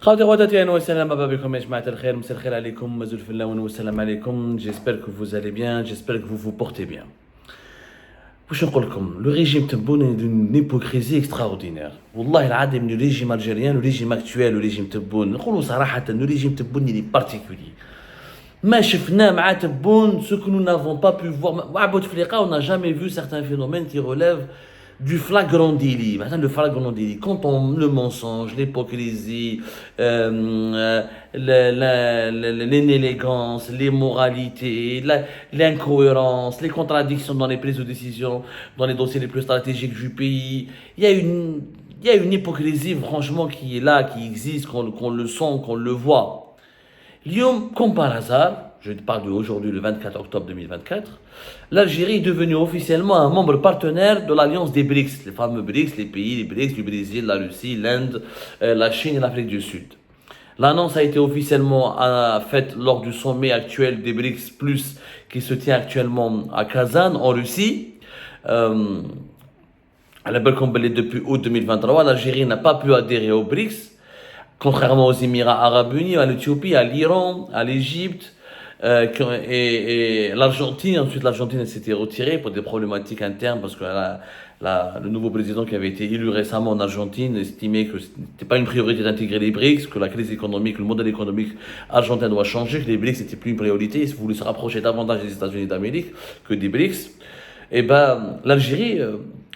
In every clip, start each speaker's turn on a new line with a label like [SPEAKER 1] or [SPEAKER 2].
[SPEAKER 1] خاوتي خواتاتي اهلا وسهلا مرحبا بكم يا جماعة الخير مساء الخير عليكم مازال في الله والسلام عليكم j'espère que vous allez bien j'espère que vous vous portez bien واش نقول لكم le régime تبون d'une hypocrisie extraordinaire والله العظيم le régime algérien le régime actuel le régime تبون نقولوا صراحة le régime تبون il est particulier ما شفنا مع تبون ce que nous n'avons pas pu voir مع بوتفليقة on n'a jamais vu certains phénomènes qui relèvent du flagrant délit. Maintenant, le flagrant délit, quand on le mensonge, l'hypocrisie, l'inélégance, l'immoralité, l'incohérence, les contradictions dans les prises de décision, dans les dossiers les plus stratégiques du pays, il y a une hypocrisie franchement qui est là, qui existe, qu'on le sent, qu'on le voit. Lyon, comme par hasard, je parle d'aujourd'hui, le 24 octobre 2024, l'Algérie est devenue officiellement un membre partenaire de l'alliance des BRICS, les fameux BRICS, les pays, les BRICS du Brésil, la Russie, l'Inde, la Chine et l'Afrique du Sud. L'annonce a été officiellement faite lors du sommet actuel des BRICS+, qui se tient actuellement à Kazan, en Russie. Depuis août 2023, l'Algérie n'a pas pu adhérer aux BRICS, contrairement aux Émirats Arabes Unis, à l'Éthiopie, à l'Iran, à l'Égypte, et l'Argentine. Ensuite, l'Argentine s'était retirée pour des problématiques internes parce que le nouveau président qui avait été élu récemment en Argentine estimait que ce n'était pas une priorité d'intégrer les BRICS, que la crise économique, le modèle économique argentin doit changer, que les BRICS n'étaient plus une priorité, ils voulaient se rapprocher davantage des États-Unis d'Amérique que des BRICS. Et l'Algérie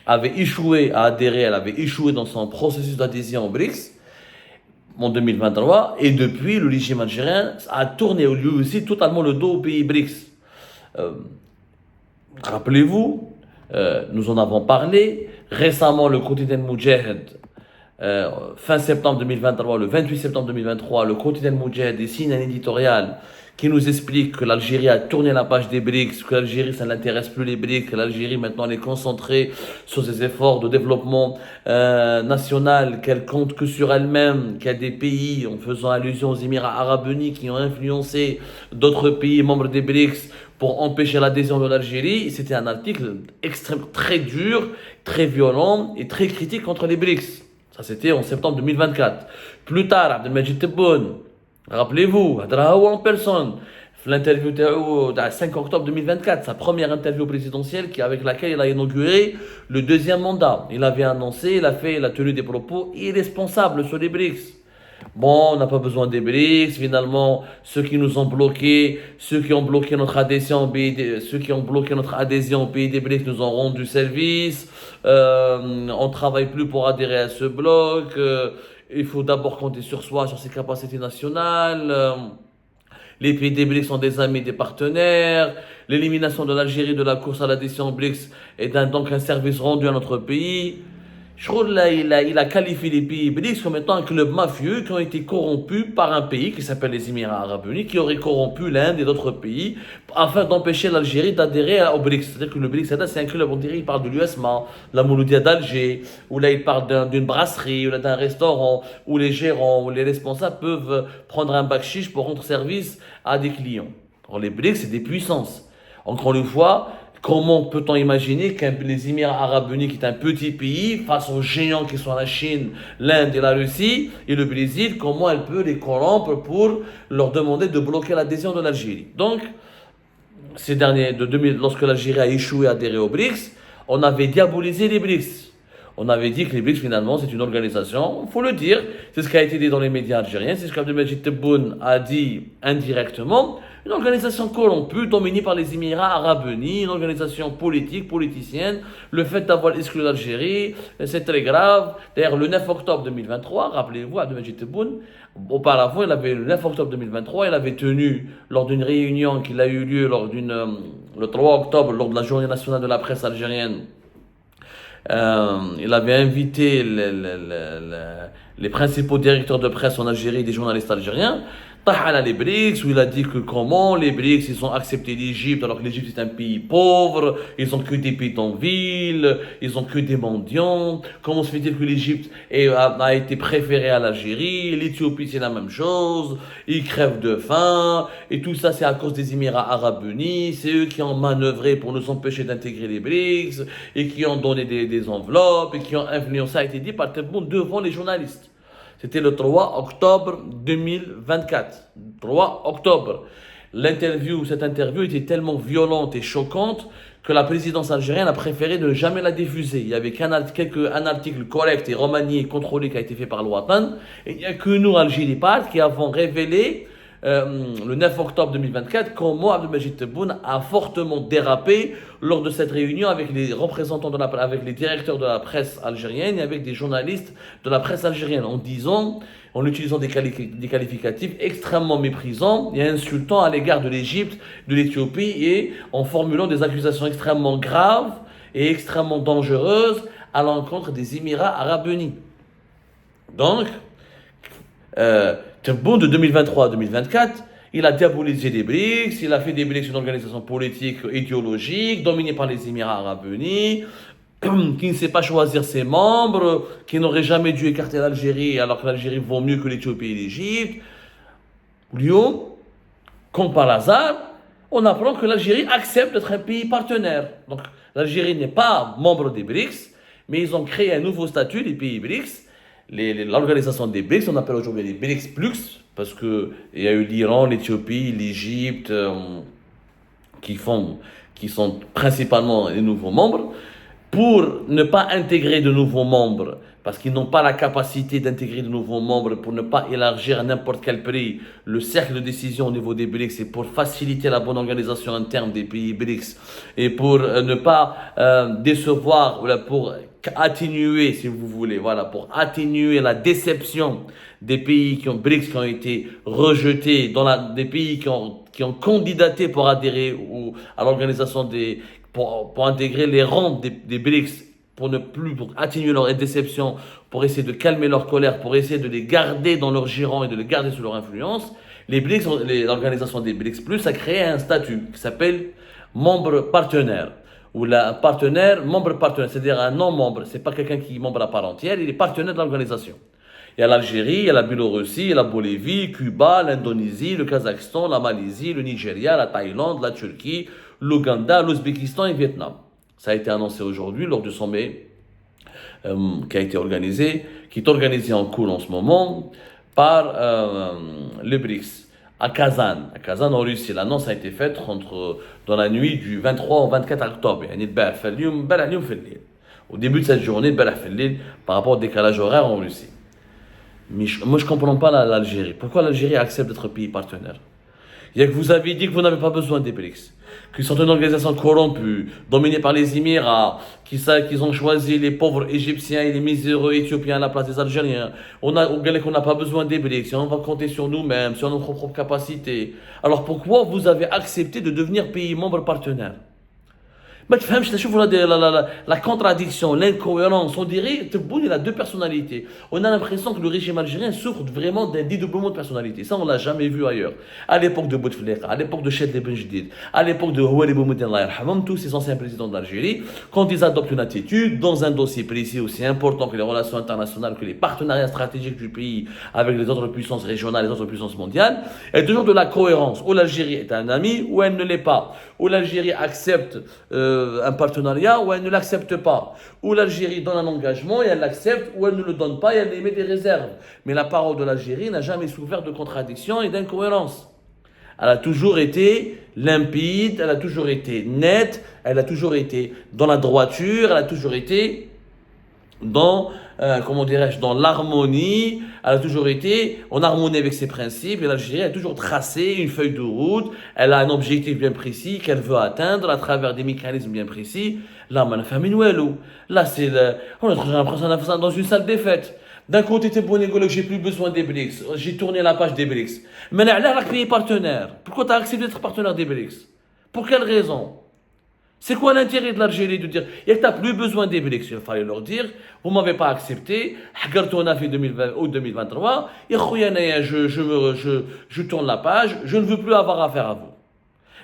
[SPEAKER 1] avait échoué à adhérer, elle avait échoué dans son processus d'adhésion aux BRICS en 2023, et depuis, le régime algérien a tourné lui aussi totalement le dos aux pays BRICS. Rappelez-vous, nous en avons parlé, récemment le quotidien Moudjahid, fin septembre 2023, le 28 septembre 2023, le quotidien Moudjahid signe un éditorial qui nous explique que l'Algérie a tourné la page des BRICS, que l'Algérie, ça n'intéresse plus les BRICS, que l'Algérie, maintenant, elle est concentrée sur ses efforts de développement national, qu'elle compte que sur elle-même, qu'il y a des pays, en faisant allusion aux Émirats Arabes Unis, qui ont influencé d'autres pays membres des BRICS pour empêcher l'adhésion de l'Algérie. C'était un article extrêmement, très dur, très violent et très critique contre les BRICS. Ça, c'était en septembre 2024. Plus tard, Abdelmajid Tebboune, rappelez-vous, en personne, l'interview du 5 octobre 2024, sa première interview présidentielle avec laquelle il a inauguré le deuxième mandat. Il avait annoncé, il a tenu des propos irresponsables sur les BRICS. Bon, on n'a pas besoin des BRICS, finalement, ceux qui nous ont bloqués, ceux qui ont bloqué notre adhésion au pays des BRICS nous ont rendu service, on ne travaille plus pour adhérer à ce bloc, il faut d'abord compter sur soi, sur ses capacités nationales. Les pays des BRICS sont des amis, des partenaires. L'élimination de l'Algérie de la course à l'adhésion aux BRICS est donc un service rendu à notre pays. Je crois qu'il a qualifié les pays BRICS comme étant un club mafieux qui ont été corrompus par un pays qui s'appelle les Émirats Arabes Unis, qui aurait corrompu l'Inde et d'autres pays afin d'empêcher l'Algérie d'adhérer aux BRICS. C'est-à-dire que le BRICS, c'est un club, on dirait, il parle de l'USMA, la Mouloudia d'Alger, où là il parle d'une brasserie, ou là d'un restaurant, où les gérants, où les responsables peuvent prendre un bakshish pour rendre service à des clients. Alors les BRICS, c'est des puissances. Encore une fois, comment peut-on imaginer que les Émirats Arabes Unis, qui est un petit pays, face aux géants qui sont la Chine, l'Inde et la Russie, et le Brésil, comment elle peut les corrompre pour leur demander de bloquer l'adhésion de l'Algérie. Donc, ces derniers, lorsque l'Algérie a échoué à adhérer aux BRICS, on avait diabolisé les BRICS. On avait dit que les BRICS, finalement, c'est une organisation, il faut le dire, c'est ce qui a été dit dans les médias algériens, c'est ce qu'Abdelmajid Tebboune a dit indirectement, une organisation corrompue, dominée par les Émirats Arabes Unis, une organisation politique, politicienne. Le fait d'avoir exclu l'Algérie, c'est très grave. D'ailleurs, le 9 octobre 2023, rappelez-vous, Abdelmajid Tebboune, auparavant, le 9 octobre 2023, il avait tenu, lors d'une réunion qui a eu lieu le 3 octobre, lors de la journée nationale de la presse algérienne, il avait invité les principaux directeurs de presse en Algérie, des journalistes algériens, Tahana les BRICS, où il a dit que comment les BRICS, ils ont accepté l'Égypte, alors que l'Égypte est un pays pauvre, ils ont que des bidonvilles, ils ont que des mendiants, comment se fait-il que l'Égypte a été préférée à l'Algérie, l'Éthiopie c'est la même chose, ils crèvent de faim, et tout ça c'est à cause des Émirats Arabes Unis, c'est eux qui ont manœuvré pour nous empêcher d'intégrer les BRICS, et qui ont donné des enveloppes, et qui ont influencé, ça a été dit par tout le monde devant les journalistes. C'était le 3 octobre 2024. 3 octobre. Cette interview était tellement violente et choquante que la présidence algérienne a préféré ne jamais la diffuser. Il y avait un article correct et remanié et contrôlé qui a été fait par l'Ouatan. Et il n'y a que nous, Algérie Part, qui avons révélé le 9 octobre 2024 comment Abdelmajid Tebboune a fortement dérapé lors de cette réunion avec les représentants avec les directeurs de la presse algérienne et avec des journalistes de la presse algérienne en utilisant des qualificatifs extrêmement méprisants et insultants à l'égard de l'Égypte, de l'Éthiopie et en formulant des accusations extrêmement graves et extrêmement dangereuses à l'encontre des Émirats arabes unis. Donc, Tebboune de 2023 à 2024, il a diabolisé les BRICS, il a fait des BRICS une organisation politique idéologique dominée par les Émirats arabes unis, qui ne sait pas choisir ses membres, qui n'aurait jamais dû écarter l'Algérie alors que l'Algérie vaut mieux que l'Éthiopie et l'Égypte. Lyon, comme par hasard, on apprend que l'Algérie accepte d'être un pays partenaire. Donc l'Algérie n'est pas membre des BRICS, mais ils ont créé un nouveau statut, les pays BRICS. L'organisation des BRICS, on appelle aujourd'hui les BRICS Plus, parce qu'il y a eu l'Iran, l'Éthiopie, l'Égypte, qui sont principalement les nouveaux membres. Pour ne pas intégrer de nouveaux membres, parce qu'ils n'ont pas la capacité d'intégrer de nouveaux membres, pour ne pas élargir à n'importe quel prix le cercle de décision au niveau des BRICS et pour faciliter la bonne organisation interne des pays BRICS et pour ne pas décevoir, pour atténuer, si vous voulez, pour atténuer la déception des pays BRICS qui ont été rejetés, des pays qui ont candidaté pour adhérer à l'organisation pour intégrer les rangs des BRICS, pour atténuer leur déception, pour essayer de calmer leur colère, pour essayer de les garder dans leur giron et de les garder sous leur influence, l'organisation des BRICS Plus a créé un statut qui s'appelle membre partenaire. Ou membre partenaire, c'est-à-dire un non-membre, c'est pas quelqu'un qui est membre à part entière, il est partenaire de l'organisation. Il y a l'Algérie, il y a la Biélorussie, il y a la Bolivie, Cuba, l'Indonésie, le Kazakhstan, la Malaisie, le Nigeria, la Thaïlande, la Turquie, l'Ouganda, l'Ouzbékistan et le Vietnam. Ça a été annoncé aujourd'hui lors du sommet qui est organisé en cours en ce moment par le BRICS à Kazan en Russie. L'annonce a été faite dans la nuit du 23 au 24 octobre. Au début de cette journée, par rapport au décalage horaire en Russie. Mais moi, je ne comprends pas l'Algérie. Pourquoi l'Algérie accepte d'être pays partenaire? Il y a que vous avez dit que vous n'avez pas besoin des BRICS, qu'ils sont une organisation corrompue, dominée par les Émirats, qu'ils ont choisi les pauvres Égyptiens et les miséreux Éthiopiens à la place des Algériens. On n'a pas besoin des BRICS, on va compter sur nous-mêmes, sur notre propre capacité. Alors pourquoi vous avez accepté de devenir pays membre partenaire? ما تفهمش تشوفوا la contradiction, l'incohérence. On dirait Tebboune il a deux personnalités. On a l'impression que le régime algérien souffre vraiment d'un dédoublement de personnalité. Ça on l'a jamais vu ailleurs. À l'époque de Bouteflika, à l'époque de Chedli Ben Jdid, à l'époque de Houari Boumediene Allah yarhamhum, tous ces anciens présidents d'Algérie, quand ils adoptent une attitude dans un dossier précis aussi important que les relations internationales, que les partenariats stratégiques du pays avec les autres puissances régionales, les autres puissances mondiales, il y a toujours de la cohérence. Ou l'Algérie est un ami, ou elle ne l'est pas. Ou l'Algérie accepte un partenariat ou elle ne l'accepte pas. Ou l'Algérie donne un engagement et elle l'accepte, ou elle ne le donne pas et elle émet des réserves. Mais la parole de l'Algérie n'a jamais souffert de contradictions et d'incohérences. Elle a toujours été limpide, elle a toujours été nette, elle a toujours été dans la droiture, elle a toujours été dans l'harmonie, elle a toujours été en harmonie avec ses principes, et l'Algérie a toujours tracé une feuille de route, elle a un objectif bien précis qu'elle veut atteindre à travers des mécanismes bien précis. Là, on a l'impression dans une salle des fêtes. D'un côté, t'es bon écologue, j'ai plus besoin des BRICS, j'ai tourné la page des BRICS. Mais là, le pays partenaire. Pourquoi tu as accepté d'être partenaire des BRICS? Pour quelle raison? C'est quoi l'intérêt de l'Algérie de dire il n'y a plus besoin des BRICS? Il fallait leur dire vous ne m'avez pas accepté, on a fait 2020 ou 2023, et je tourne la page, je ne veux plus avoir affaire à vous.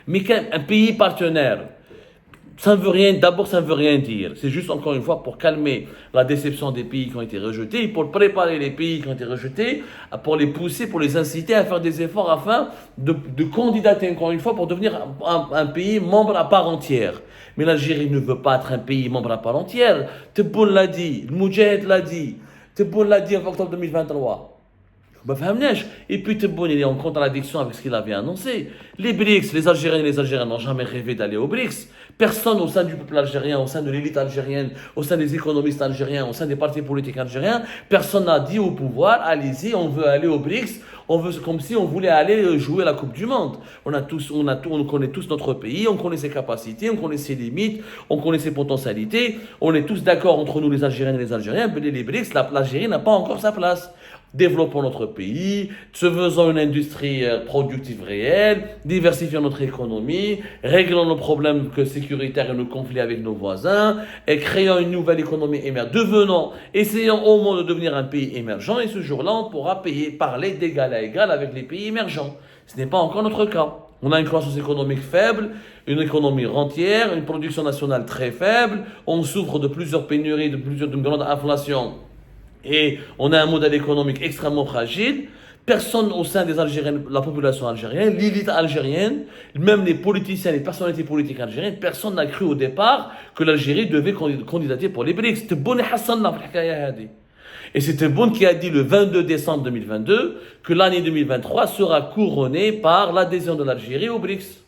[SPEAKER 1] Mais un pays partenaire, ça ne veut rien dire. C'est juste encore une fois pour calmer la déception des pays qui ont été rejetés, pour préparer les pays qui ont été rejetés, pour les pousser, pour les inciter à faire des efforts afin de candidater encore une fois pour devenir un pays membre à part entière. Mais l'Algérie ne veut pas être un pays membre à part entière. Tebboune l'a dit, le Moudjahid l'a dit. Tebboune l'a dit en octobre 2023. Bah, فهمناش. Et puis Tebboune, il est en contradiction avec ce qu'il avait annoncé. Les BRICS, les Algériens et les Algériens n'ont jamais rêvé d'aller aux BRICS. Personne au sein du peuple algérien, au sein de l'élite algérienne, au sein des économistes algériens, au sein des partis politiques algériens, personne n'a dit au pouvoir, allez-y, on veut aller aux BRICS, on veut, comme si on voulait aller jouer la Coupe du Monde. On connaît tous notre pays, on connaît ses capacités, on connaît ses limites, on connaît ses potentialités, on est tous d'accord entre nous les Algériens et les Algériens, mais les BRICS, l'Algérie n'a pas encore sa place. Développons notre pays, se faisant une industrie productive réelle, diversifions notre économie, réglons nos problèmes sécuritaires et nos conflits avec nos voisins, et créons une nouvelle économie émergente. Essayons au moins de devenir un pays émergent, et ce jour-là, on pourra parler d'égal à égal avec les pays émergents. Ce n'est pas encore notre cas. On a une croissance économique faible, une économie rentière, une production nationale très faible, on souffre de plusieurs pénuries, d'une grande inflation. Et on a un modèle économique extrêmement fragile. Personne au sein des Algériens, la population algérienne, l'élite algérienne, même les politiciens, les personnalités politiques algériennes, personne n'a cru au départ que l'Algérie devait candidater pour les BRICS. C'était Tebboune Hassan dans et c'est Tebboune qui a dit le 22 décembre 2022 que l'année 2023 sera couronnée par l'adhésion de l'Algérie aux BRICS.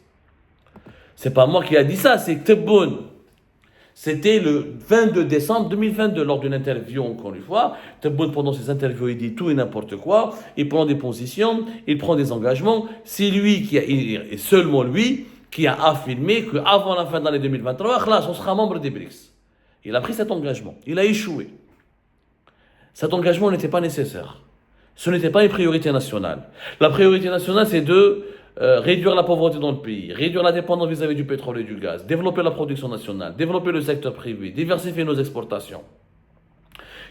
[SPEAKER 1] C'est pas moi qui a dit ça, c'est Tebboune. C'était le 22 décembre 2022, lors d'une interview, encore une fois. Tebboune, pendant ses interviews, il dit tout et n'importe quoi. Il prend des positions, il prend des engagements. C'est lui et seulement lui, qui a affirmé qu'avant la fin de l'année 2023, on sera membre des BRICS. Il a pris cet engagement. Il a échoué. Cet engagement n'était pas nécessaire. Ce n'était pas une priorité nationale. La priorité nationale, c'est de réduire la pauvreté dans le pays, réduire la dépendance vis-à-vis du pétrole et du gaz, développer la production nationale, développer le secteur privé, diversifier nos exportations,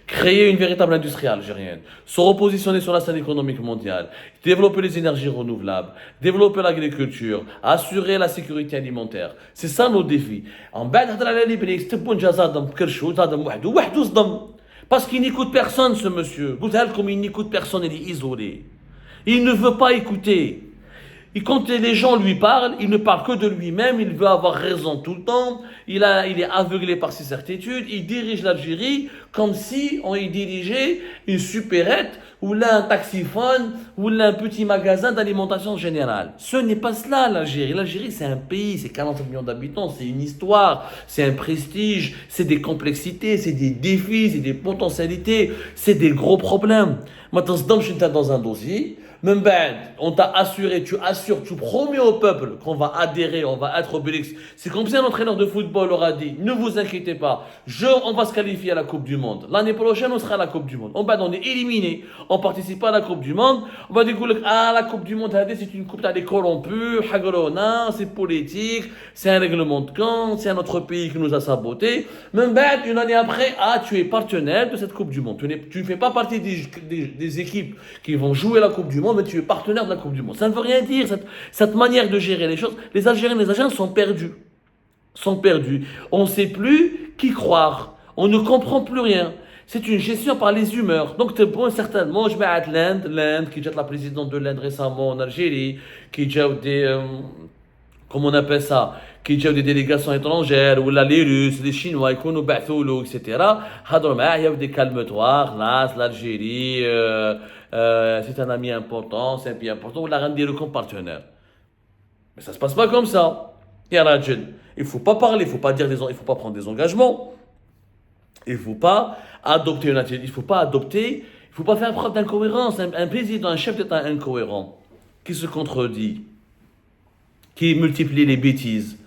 [SPEAKER 1] créer une véritable industrie algérienne, se repositionner sur la scène économique mondiale, développer les énergies renouvelables, développer l'agriculture, assurer la sécurité alimentaire. C'est ça nos défis. En bas, parce qu'il n'écoute personne, ce monsieur. Comme il n'écoute personne, il est isolé. Il ne veut pas écouter. Et quand les gens lui parlent, il ne parle que de lui-même, il veut avoir raison tout le temps, il est aveuglé par ses certitudes, il dirige l'Algérie comme si on y dirigeait une supérette, ou là un taxiphone, ou là un petit magasin d'alimentation générale. Ce n'est pas cela l'Algérie. L'Algérie c'est un pays, c'est 40 millions d'habitants, c'est une histoire, c'est un prestige, c'est des complexités, c'est des défis, c'est des potentialités, c'est des gros problèmes. Maintenant, je suis dans un dossier, même ben, on t'a assuré, tu assures, tu promets au peuple qu'on va adhérer, on va être au BRICS. C'est comme si un entraîneur de football aura dit, ne vous inquiétez pas, on va se qualifier à la Coupe du Monde. L'année prochaine, on sera à la Coupe du Monde. On est éliminé, on participe pas à la Coupe du Monde. On va dire, la Coupe du Monde, c'est une coupe des corrompus, c'est politique, c'est un règlement de compte, c'est un autre pays qui nous a saboté. Même ben, une année après, tu es partenaire de cette Coupe du Monde. Tu ne fais pas partie des équipes qui vont jouer la Coupe du Monde, mais tu es partenaire de la Coupe du Monde. Ça ne veut rien dire, cette manière de gérer les choses. Les Algériens et les Algériens sont perdus. On ne sait plus qui croire. On ne comprend plus rien. C'est une gestion par les humeurs. Donc, certainement, je mets l'Inde, qui jette la présidente de l'Inde récemment en Algérie, qui jette comment on appelle ça, qui jette des délégations étrangères, ou là, les Russes, les Chinois, etc. Il y a des calme-toi, l'Algérie, c'est un ami important, c'est un pays important, on l'a rendu comme partenaire. Mais ça ne se passe pas comme ça. Il ne faut pas parler, il ne faut pas dire il ne faut pas prendre des engagements. Il ne faut pas adopter une attitude, il ne faut pas faire preuve d'incohérence. Un président, un chef d'État incohérent, qui se contredit, qui multiplie les bêtises,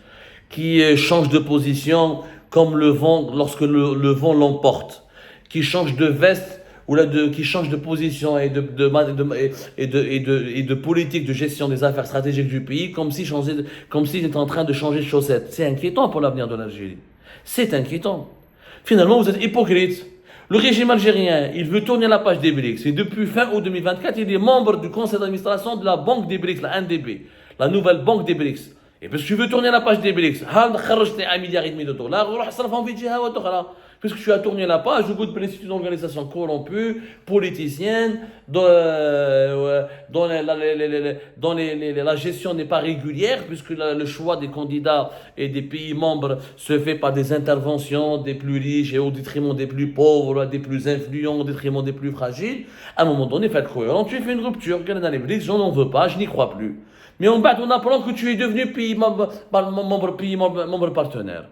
[SPEAKER 1] qui change de position comme le vent lorsque le vent l'emporte, qui change de veste qui change de position et de politique de gestion des affaires stratégiques du pays comme s'il était en train de changer de chaussettes. C'est inquiétant pour l'avenir de l'Algérie. C'est inquiétant. Finalement, vous êtes hypocrite. Le régime algérien, il veut tourner la page des BRICS. Et depuis fin août 2024, il est membre du conseil d'administration de la banque des BRICS, la NDB, la nouvelle banque des BRICS. Et parce que tu veux tourner la page des BRICS, $1,5 milliard de dollars, Puisque tu as tourné la page, au bout de c'est une organisation corrompue, politicienne, dont la gestion n'est pas régulière, puisque le choix des candidats et des pays membres se fait par des interventions des plus riches et au détriment des plus pauvres, des plus influents, au détriment des plus fragiles. À un moment donné, il faut être cohérent, tu fais une rupture. Dans les BRICS, j'en veux pas, je n'y crois plus. Mais on apprend que tu es devenu membre partenaire.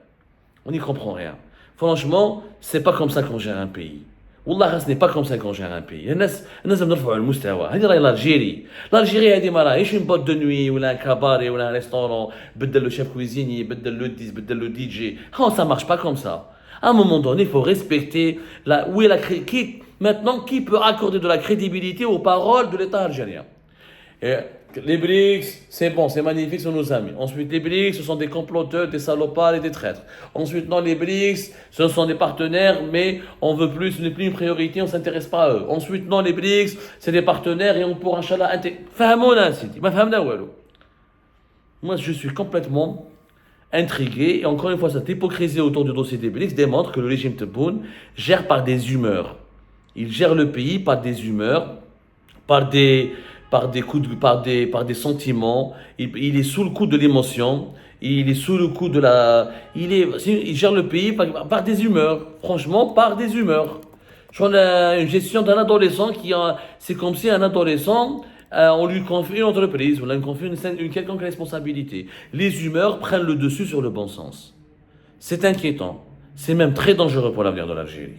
[SPEAKER 1] On n'y comprend rien. Franchement, c'est pas comme ça qu'on gère un pays. Wallah, ce n'est pas comme ça qu'on gère un pays. الناس بنرفعوا المستوى. هذه راهي l'Algérie. L'Algérie هذه ما راهيش une boîte de nuit ولا un cabaret ولا un restaurant. بدل le chef cuisinier, بدل le 10, بدل le DJ. Oh, ça marche pas comme ça. À un moment donné, il faut respecter maintenant qui peut accorder de la crédibilité aux paroles de l'État algérien. Et les BRICS, c'est bon, c'est magnifique, ce sont nos amis. Ensuite, les BRICS, ce sont des comploteurs, des salopards et des traîtres. Ensuite, non, les BRICS, ce sont des partenaires, mais on veut plus, ce n'est plus une priorité, on ne s'intéresse pas à eux. Ensuite, non, les BRICS, c'est des partenaires et on pourra, Inch'Allah, moi, je suis complètement intrigué. Et encore une fois, cette hypocrisie autour du dossier des BRICS démontre que le régime Tebboune gère par des humeurs. Il gère le pays par des humeurs, par des coups par des sentiments. Il est sous le coup de l'émotion. Il est sous le coup de il gère le pays par des humeurs. Franchement, par des humeurs. Je a une gestion d'un adolescent c'est comme si un adolescent, on lui confie une entreprise, on lui confie une quelconque responsabilité. Les humeurs prennent le dessus sur le bon sens. C'est inquiétant. C'est même très dangereux pour l'avenir de l'Algérie.